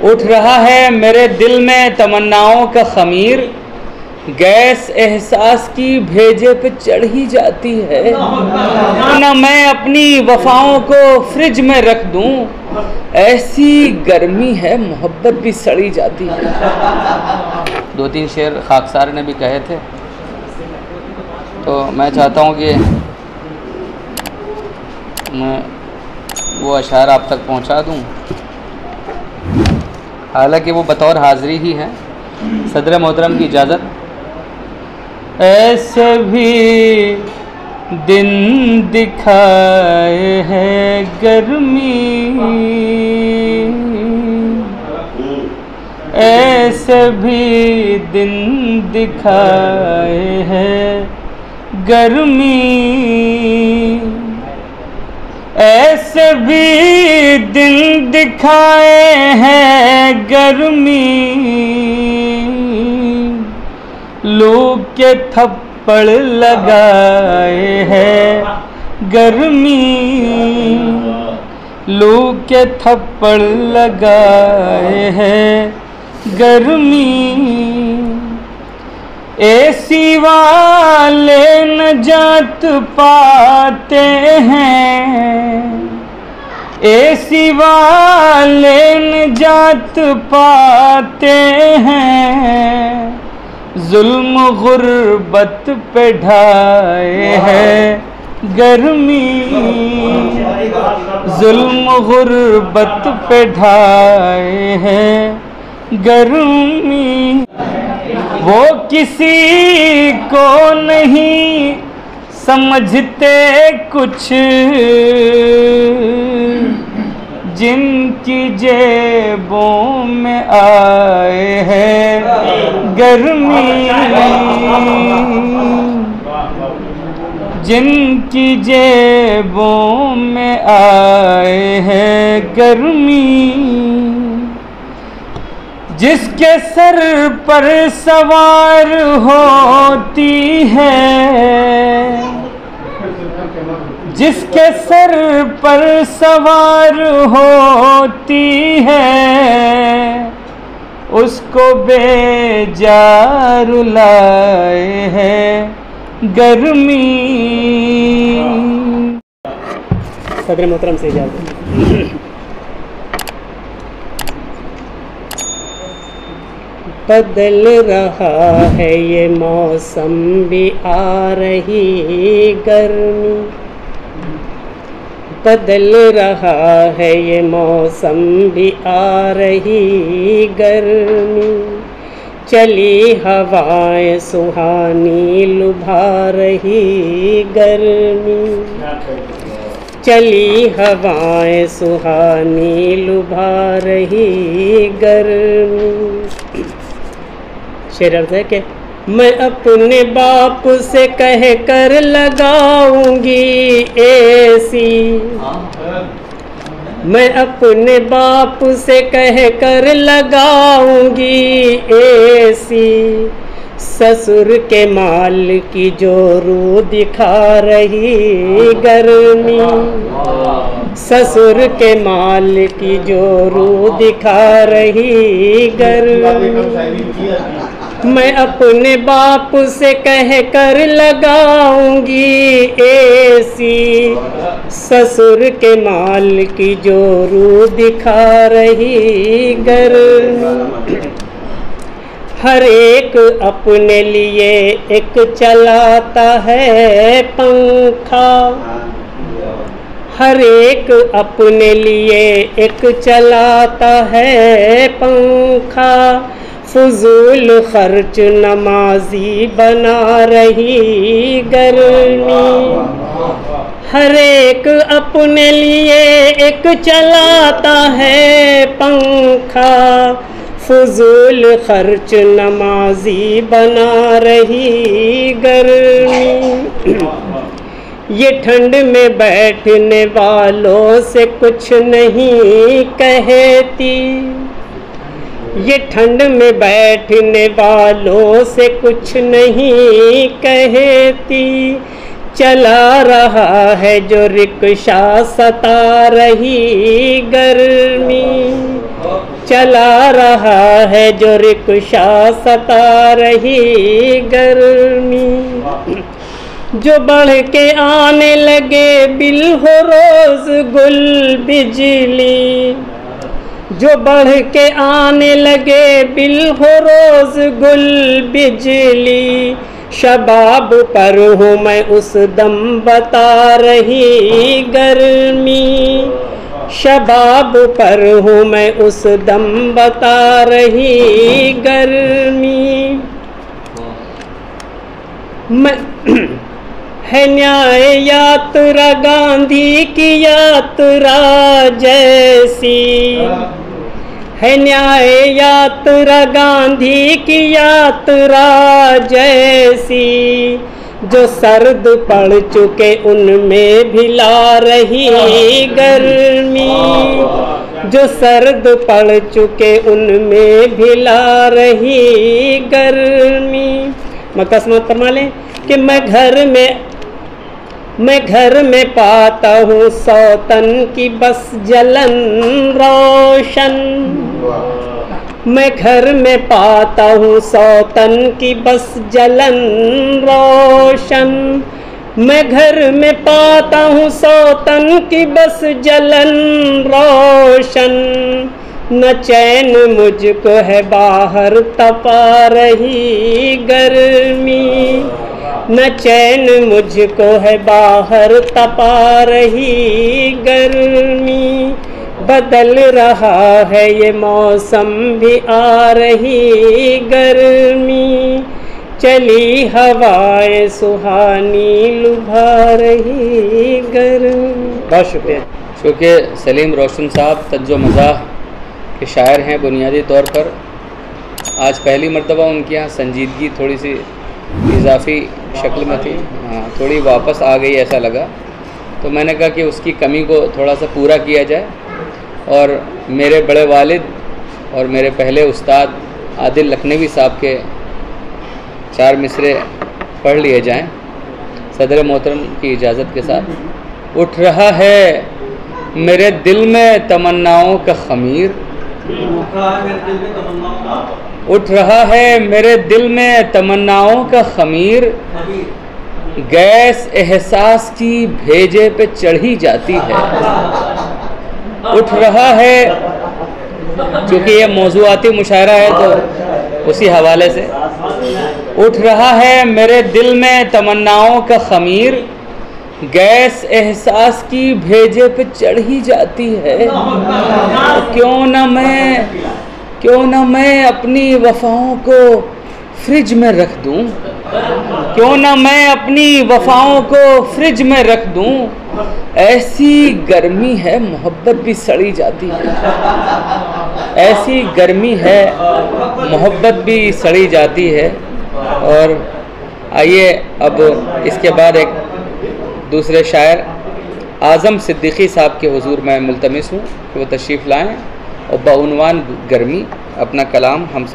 उठ रहा है मेरे दिल में तमन्नाओं का खमीर, गैस एहसास की भेजे पे चढ़ ही जाती है। न मैं अपनी वफाओं को फ्रिज में रख दूं, ऐसी गर्मी है मोहब्बत भी सड़ी जाती है। 2-3 शेर खाकसार ने भी कहे थे, तो मैं चाहता हूँ कि मैं वो अशार आप तक पहुँचा दूँ, हालांकि वो बतौर हाज़री ही है। सदर मोहतरम की इजाज़त। ऐसे भी दिन दिखाए हैं गर्मी, ऐसे भी दिन दिखाए हैं गर्मी, ऐसे भी दिन दिखाए हैं गर्मी, लू के थप्पड़ लगाए हैं गर्मी, लू के थप्पड़ लगाए हैं गर्मी। एसी वाले न जात पाते हैं, एसी वाले न जात पाते हैं, जुल्म गुर्बत पे ढाए हैं गर्मी, जुल्म गुर्बत पे ढाए हैं गर्मी। वो किसी को नहीं समझते कुछ, जिनकी जेबों में आए हैं गर्मी, जिनकी जेबों में आए हैं गर्मी। जिसके सर पर सवार होती है, जिसके सर पर सवार होती है, उसको बेजार लाए हैं गर्मी। सदर मोहतरम से इजाज़त। बदल रहा है ये मौसम भी आ रही गर्मी, बदल रहा है ये मौसम भी आ रही गर्मी। चली हवाएं सुहानी लुभा रही गर्मी, चली हवाएं सुहानी लुभा रही गर्मी। शेर अर्थ है कि मैं अपने बाप से कह कर लगाऊंगी एसी, मैं अपने बाप से कह कर लगाऊंगी एसी। ससुर के माल की जो रू दिखा रही गर्मी, ससुर के माल की जो रू दिखा रही गर्मी। मैं अपने बाप से कह कर लगाऊंगी एसी, ससुर के माल की जो रू दिखा रही गर्मी। हर एक अपने लिए एक चलाता है पंखा, हर एक अपने लिए एक चलाता है पंखा। फजूल खर्च नमाजी बना रही गर्मी, हर एक अपने लिए एक चलाता है पंखा। फजूल खर्च नमाजी बना रही गर्मी। ये ठंड में बैठने वालों से कुछ नहीं कहती, ये ठंड में बैठने वालों से कुछ नहीं कहती। चला रहा है जो रिक्शा सता रही गर्मी, चला रहा है जो रिक्शा सता रही गर्मी। जो बढ़ के आने लगे बिल हो रोज गुल बिजली, जो बढ़ के आने लगे बिल हो रोज गुल बिजली। शबाब पर हूँ मैं उस दम बता रही गर्मी, शबाब पर हूँ मैं उस दम बता रही गर्मी। मैं है न्याय यात्रा गांधी की यात्रा जैसी, है न्याय यात्रा गांधी की यात्रा जैसी। जो सर्द पड़ चुके उनमें भी ला रही गर्मी, जो सर्द पड़ चुके उनमें भी ला रही गर्मी। मक्का समात फरमा लें कि मैं घर में पाता हूँ सौतन की बस जलन रोशन, मैं घर में पाता हूँ सौतन की बस जलन रोशन। मैं घर में पाता हूँ सौतन की बस जलन रोशन। न चैन मुझको है बाहर तपा रही गर्मी, न चैन मुझको है बाहर तपा रही गर्मी। बदल रहा है ये मौसम भी आ रही गर्मी, चली हवाएं सुहानी लुभा रही गर्मी। बहुत शुक्रिया। चूँकि सलीम रोशन साहब तज्जो मज़ाह के शायर हैं बुनियादी तौर पर, आज पहली मर्तबा उनके यहाँ संजीदगी थोड़ी सी इजाफी शक्ल में थी, हाँ थोड़ी वापस आ गई ऐसा लगा, तो मैंने कहा कि उसकी कमी को थोड़ा सा पूरा किया जाए और मेरे बड़े वालिद और मेरे पहले उस्ताद आदिल लखनवी साहब के 4 मिसरे पढ़ लिए जाएं सदर मोहतरम की इजाज़त के साथ। उठ रहा है मेरे दिल में तमन्नाओं का ख़मीर, उठ रहा है मेरे दिल में तमन्नाओं का ख़मीर। गैस एहसास की भेजे पे चढ़ी जाती है। उठ रहा है, क्योंकि ये मौज़ूआती मुशायरा है तो उसी हवाले से, उठ रहा है मेरे दिल में तमन्नाओं का ख़मीर। गैस एहसास की भेजे पे चढ़ी जाती है। तो क्यों ना मैं अपनी वफ़ाओं को फ्रिज में रख दूं, क्यों ना मैं अपनी वफ़ाओं को फ्रिज में रख दूं। ऐसी गर्मी है मोहब्बत भी सड़ी जाती है, ऐसी गर्मी है मोहब्बत भी सड़ी जाती है। और आइए अब इसके बाद एक दूसरे शायर आज़म सिद्दीकी साहब के हुजूर मैं मुल्तमिस हूँ कि वो तशरीफ़ लाएँ और बउनवान गर्मी अपना कलाम हम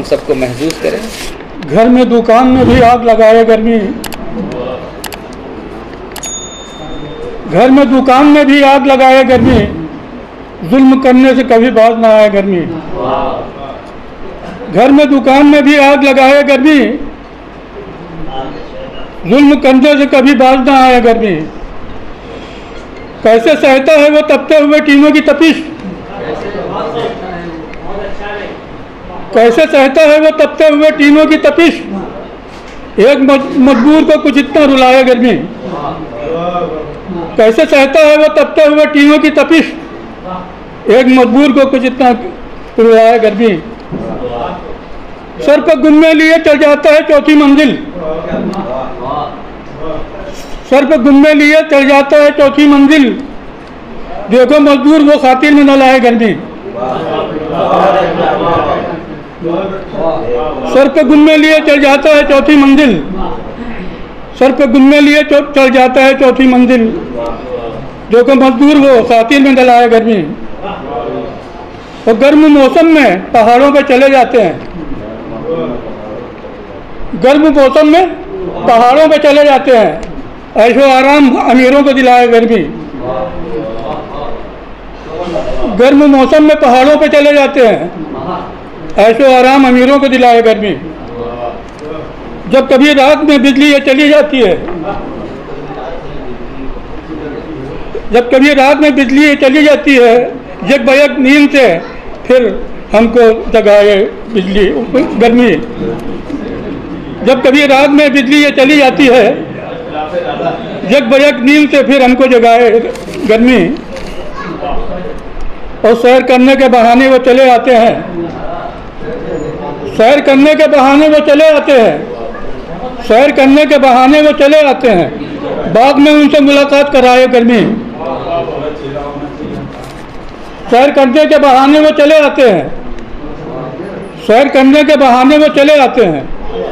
सबको महसूस करें। घर में दुकान में भी आग लगाए गर्मी, घर में दुकान में भी आग लगाए गर्मी। जुल्म करने से कभी बाज ना आए गर्मी, घर में दुकान में भी आग लगाए गर्मी। जुल्म करने से कभी बाज ना आए गर्मी। कैसे सहता है वो तपते हुए टीनों की तपिश, कैसे सहता है वो तपते हुए टीनों की तपिश। एक मजबूर को कुछ इतना रुलाया गर्मी, कैसे सहता है वो तपते हुए टीनों की तपिश। एक मजबूर को कुछ इतना रुलाया गर्मी। सर पर गुम्मे लिए चल जाता है चौथी मंजिल, सर पर गुम्मे लिए चल जाता है चौथी मंजिल। देखो मजदूर वो खातिर में न लाए गर्मी, सर पे गुम्मे लिए चल जाता है चौथी मंजिल, सर पे गुम्मे लिए चल जाता है चौथी मंजिल। देखो मजदूर वो खातिर में न लाए गर्मी। और गर्म मौसम में पहाड़ों पे चले जाते हैं, गर्म मौसम में पहाड़ों पे चले जाते हैं। ऐशो आराम अमीरों को दिलाए गर्मी। गर्म मौसम में पहाड़ों पे चले जाते हैं, ऐशो आराम अमीरों को दिलाए गर्मी। जब कभी रात में बिजली ये चली जाती है, जब कभी रात में बिजली ये चली जाती है, यक बयक नींद से फिर हमको जगाए बिजली गर्मी। जब कभी रात में बिजली ये चली जाती है, यक बयक नींद से फिर हमको जगाए गर्मी। और सैर करने के बहाने वो चले आते हैं, सैर करने के बहाने वो चले आते हैं, सैर करने के बहाने वो चले आते हैं। बाद में उनसे मुलाकात कराए गर्मी। सैर करने के बहाने वो चले आते हैं, सैर करने के बहाने वो चले आते हैं,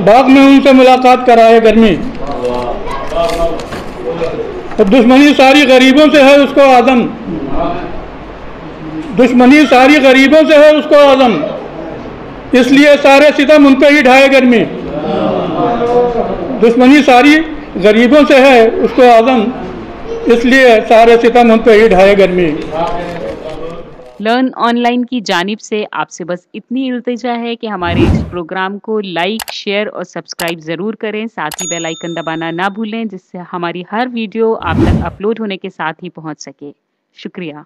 बाद में उनसे मुलाकात कराए गर्मी। तो दुश्मनी सारी गरीबों से है उसको आदम, दुश्मनी सारी गरीबों से है उसको आदम, इसलिए सारे सितम उन पे ही ढाए गर्मी। दुश्मनी सारी गरीबों से है उसको आदम, इसलिए सारे सितम उन पे ही ढाए गर्मी। लर्न ऑनलाइन की जानिब से आपसे बस इतनी इल्तिजा है कि हमारे इस प्रोग्राम को लाइक, शेयर और सब्सक्राइब ज़रूर करें। साथ ही बेल आइकन दबाना ना भूलें, जिससे हमारी हर वीडियो आप तक अपलोड होने के साथ ही पहुंच सके। शुक्रिया।